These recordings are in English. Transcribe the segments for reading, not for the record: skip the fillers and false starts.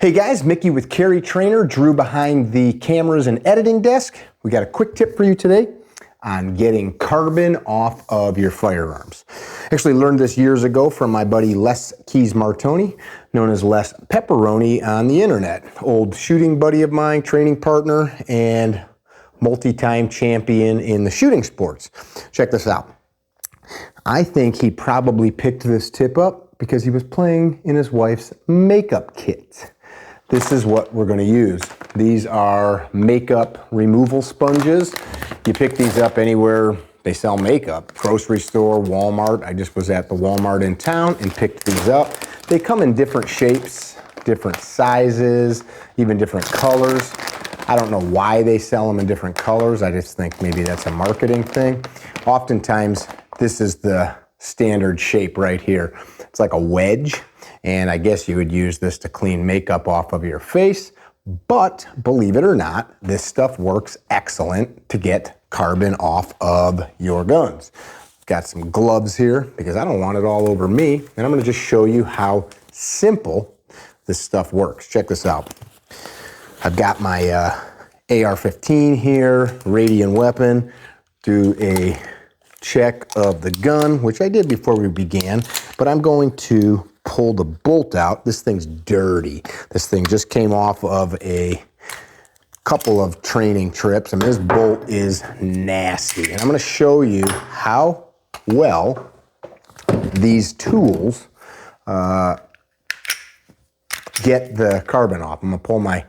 Hey guys, Mickey with Carry Trainer, Drew behind the cameras and editing desk. We got a quick tip for you today on getting carbon off of your firearms. Actually learned this years ago from my buddy Les Keys Martoni, known as Les Pepperoni on the internet. Old shooting buddy of mine, training partner, and multi-time champion in the shooting sports. Check this out. I think he probably picked this tip up because he was playing in his wife's makeup kit. This is what we're going to use. These are makeup removal sponges. You pick these up anywhere they sell makeup. Grocery store, Walmart. I just was at the Walmart in town and picked these up. They come in different shapes, different sizes, even different colors. I don't know why they sell them in different colors. I just think maybe that's a marketing thing. Oftentimes, this is the standard shape right here. It's like a wedge. And I guess you would use this to clean makeup off of your face. But believe it or not, this stuff works excellent to get carbon off of your guns. Got some gloves here because I don't want it all over me. And I'm going to just show you how simple this stuff works. Check this out. I've got my AR-15 here, Radian weapon. Do a check of the gun, which I did before we began. But I'm going to pull the bolt out. This thing's dirty. This thing just came off of a couple of training trips, and this bolt is nasty. And I'm going to show you how well these tools get the carbon off. I'm going to pull my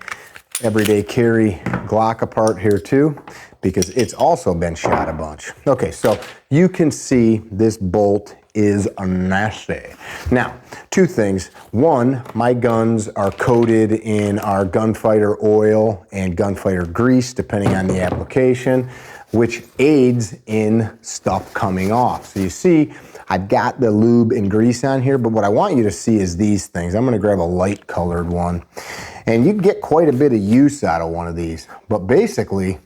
everyday carry Glock apart here too, because it's also been shot a bunch. Okay, so you can see this bolt is nasty. Now, two things. One, my guns are coated in our gunfighter oil and gunfighter grease, depending on the application, which aids in stuff coming off. So you see, I've got the lube and grease on here, but what I want you to see is these things. I'm gonna grab a light colored one, and you can get quite a bit of use out of one of these. But basically,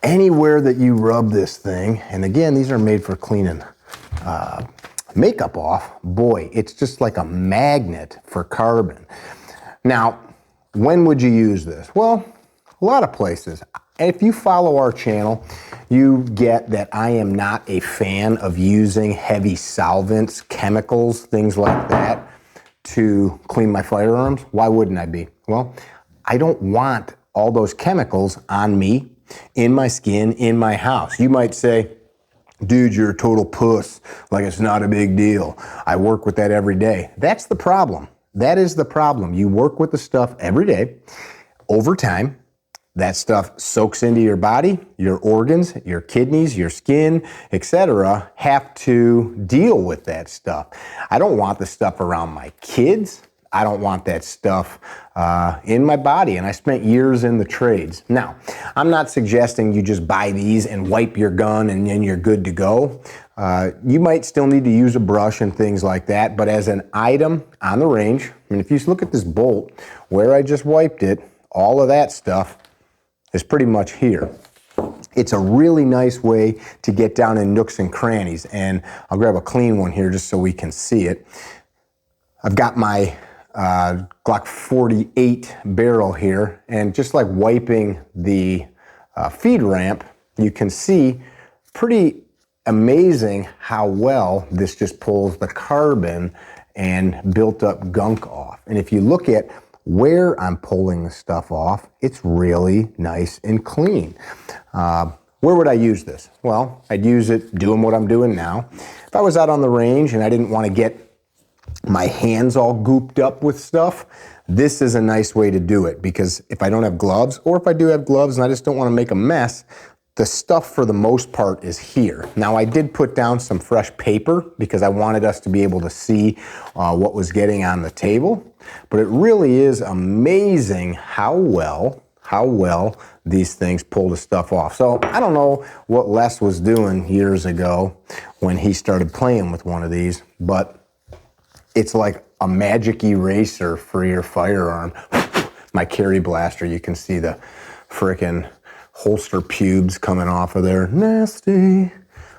anywhere that you rub this thing, and again, these are made for cleaning makeup off, boy, it's just like a magnet for carbon. Now, when would you use this? Well, a lot of places. If you follow our channel, you get that I am not a fan of using heavy solvents, chemicals, things like that to clean my firearms. Why wouldn't I be? Well, I don't want all those chemicals on me, in my skin, in my house. You might say, dude, you're a total puss, like it's not a big deal. I work with that every day. That's the problem. That is the problem. You work with the stuff every day. Over time, that stuff soaks into your body, your organs, your kidneys, your skin, etc. have to deal with that stuff. I don't want the stuff around my kids. I don't want that stuff in my body, and I spent years in the trades. Now, I'm not suggesting you just buy these and wipe your gun and then you're good to go. You might still need to use a brush and things like that, but as an item on the range, I mean, if you look at this bolt, where I just wiped it, all of that stuff is pretty much here. It's a really nice way to get down in nooks and crannies, and I'll grab a clean one here just so we can see it. I've got my Glock 48 barrel here, and just like wiping the feed ramp, you can see pretty amazing how well this just pulls the carbon and built up gunk off. And if you look at where I'm pulling the stuff off, it's really nice and clean. Where would I use this? Well, I'd use it doing what I'm doing now. If I was out on the range and I didn't want to get my hands all gooped up with stuff, this is a nice way to do it, because if I don't have gloves, or if I do have gloves and I just don't want to make a mess, the stuff for the most part is here. Now, I did put down some fresh paper because I wanted us to be able to see what was getting on the table, but it really is amazing how well these things pull the stuff off. So I don't know what Les was doing years ago when he started playing with one of these, but it's like a magic eraser for your firearm. My carry blaster, you can see the frickin' holster pubes coming off of there. Nasty.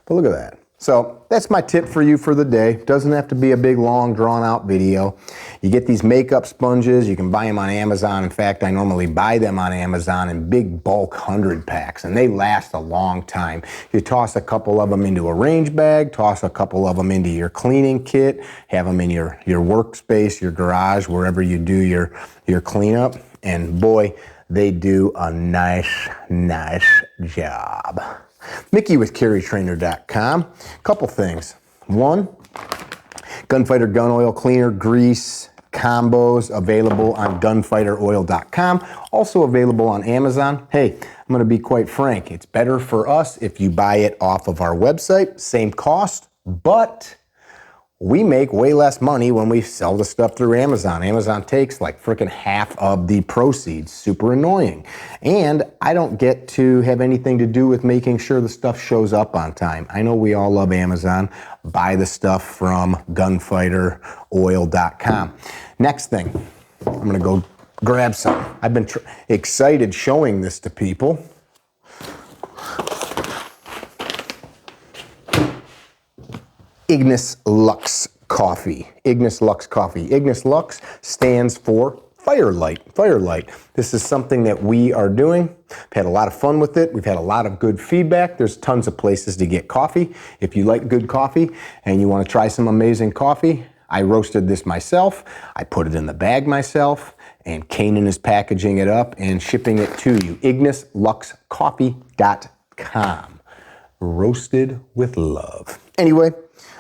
But look at that. So that's my tip for you for the day. Doesn't have to be a big, long, drawn-out video. You get these makeup sponges. You can buy them on Amazon. In fact, I normally buy them on Amazon in big bulk 100 packs, and they last a long time. You toss a couple of them into a range bag, toss a couple of them into your cleaning kit, have them in your workspace, your garage, wherever you do your cleanup, and boy, they do a nice job. Mickey with carrytrainer.com. Couple things. One, Gunfighter gun oil cleaner, grease, combos available on gunfighteroil.com. Also available on Amazon. Hey, I'm going to be quite frank. It's better for us if you buy it off of our website. Same cost, but we make way less money when we sell the stuff through Amazon. Amazon takes like freaking half of the proceeds. Super annoying. And I don't get to have anything to do with making sure the stuff shows up on time. I know we all love Amazon. Buy the stuff from gunfighteroil.com. Next thing, I'm gonna go grab some. I've been excited showing this to people. Ignis Lux Coffee. Ignis Lux Coffee. Ignis Lux stands for Firelight. Firelight. This is something that we are doing. We've had a lot of fun with it. We've had a lot of good feedback. There's tons of places to get coffee. If you like good coffee and you want to try some amazing coffee, I roasted this myself. I put it in the bag myself, and Kanan is packaging it up and shipping it to you. IgnisLuxCoffee.com. Roasted with love. Anyway,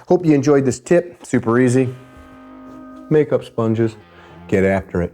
hope you enjoyed this tip. Super easy. Makeup sponges. Get after it.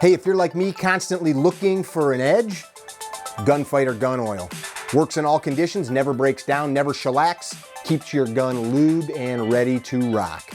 Hey, if you're like me, constantly looking for an edge, Gunfighter Gun Oil. Works in all conditions, never breaks down, never shellacks, keeps your gun lubed and ready to rock.